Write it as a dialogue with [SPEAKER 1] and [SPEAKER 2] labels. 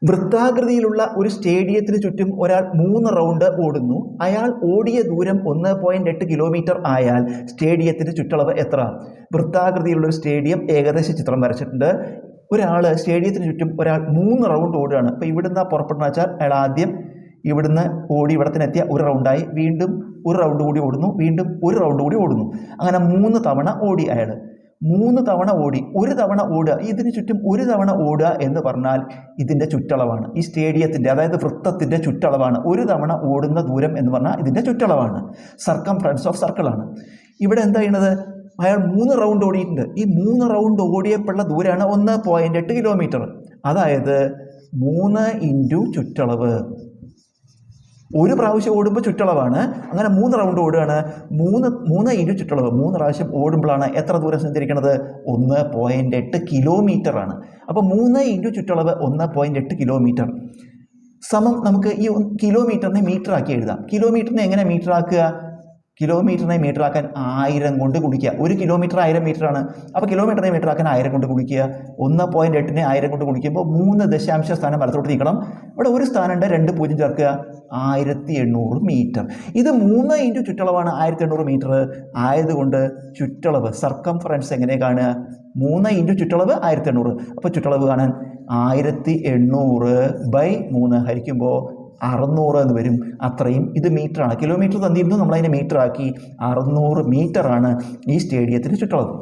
[SPEAKER 1] വൃത്താകൃതിയിലുള്ള ഒരു സ്റ്റേഡിയത്തിന് ചുറ്റും ഒരാൾ 3 റൗണ്ട് ഓടുന്നു. അയാൾ ഓടിയ ദൂരം 1.8 കിലോമീറ്റർ ആയാൽ സ്റ്റേഡിയത്തിന് ചുറ്റളവ് എത്ര? വൃത്താകൃതിയിലുള്ള ഒരു സ്റ്റേഡിയം ഏകദേശ ചിത്രം വരച്ചിട്ടുണ്ട്. ഒരാൾ സ്റ്റേഡിയത്തിന് ചുറ്റും ഒരാൾ 3 റൗണ്ട് ഓടുകയാണ്. അപ്പോൾ ഇവിടുന്ന് പുറപ്പെടുന്ന വെച്ചാൽ അയാൾ ആദ്യം ഇവിടുന്ന് ഓടി ഇവിടത്തിനെത്തിയ ഒരു റൗണ്ടായി, വീണ്ടും ഒരു റൗണ്ട് കൂടി ഓടുന്നു, വീണ്ടും ഒരു റൗണ്ട് കൂടി ഓടുന്നു. അങ്ങനെ 3 തവണ ഓടി അയാൾ. 3 തവണ ഓടി, ഒരു തവണ ഓടുക, ഇതിന് ചുറ്റും ഒരു തവണ ഓടുക എന്ന് പറഞ്ഞാൽ ഇതിൻ്റെ ചുറ്റളവാണ്. ഈ സ്റ്റേഡിയത്തിൻ്റെ, അതായത് വൃത്തത്തിൻ്റെ ചുറ്റളവാണ്. ഒരു തവണ ഓടുന്ന ദൂരം എന്ന് പറഞ്ഞാൽ ഇതിൻ്റെ ചുറ്റളവാണ്. Circumference of സർക്കിളാണ്. ഇവിടെ എന്താ ചെയ്യുന്നത്? അയാൾ 3 റൗണ്ട് ഓടിയിട്ടുണ്ട്. ഈ 3 റൗണ്ട് ഓടിയപ്പോഴുള്ള ദൂരമാണ് 1.8 കിലോമീറ്റർ. അതായത് 3 ഇൻറ്റു ചുറ്റളവ്. ഒരു പ്രാവശ്യം ഓടുമ്പോൾ ചുറ്റളവാണ്. അങ്ങനെ 3 റൗണ്ട് ഓടുകയാണ്. 3 ഇൻറ്റു ചുറ്റളവ്. 3 പ്രാവശ്യം ഓടുമ്പോഴാണ് എത്ര ദൂരം സഞ്ചരിക്കുന്നത്? 1.8 കിലോമീറ്റർ ആണ്. അപ്പോൾ 3 ഇൻറ്റു ചുറ്റളവ് 1.8 കിലോമീറ്റർ സമം നമുക്ക് ഈ കിലോമീറ്ററിനെ മീറ്റർ ആക്കി എഴുതാം. കിലോമീറ്ററിനെ എങ്ങനെ മീറ്റർ ആക്കുക? കിലോമീറ്ററിനെ മീറ്റർ ആക്കാൻ 1000 കൊണ്ട് ഗുണിക്കുക. 1 കിലോമീറ്റർ 1000 മീറ്റർ ആണ്. അപ്പോൾ കിലോമീറ്ററിനെ മീറ്റർ ആക്കാൻ 1000 കൊണ്ട് ഗുണിക്കുക. 1.8നെ 1000 കൊണ്ട് ഗുണിക്കുമ്പോൾ 3 ദശാംശ സ്ഥാനം വലത്തോട്ട് നീക്കണം. ഇവിടെ ഒരു സ്ഥാനമുണ്ട്, 2 പൂജ്യം ചേർക്കുക. 1800 മീറ്റർ. ഇത് 3 ഇൻറ്റു ചുറ്റളവാണ് 1800 മീറ്റർ ആയതുകൊണ്ട് ചുറ്റളവ് സർക്കംഫറൻസ് എങ്ങനെ കാണുക? 3 ഇൻറ്റു ചുറ്റളവ് 1800. അപ്പോൾ ചുറ്റളവ് കാണാൻ 1800/3 ഹരിക്കുമ്പോൾ 600 എന്ന് വരും. അത്രയും. ഇത് മീറ്ററാണ്. കിലോമീറ്റർ തന്നിരുന്നു, നമ്മളതിനെ മീറ്റർ ആക്കി. 600 മീറ്ററാണ് ഈ സ്റ്റേഡിയത്തിന് ചുറ്റളവ്.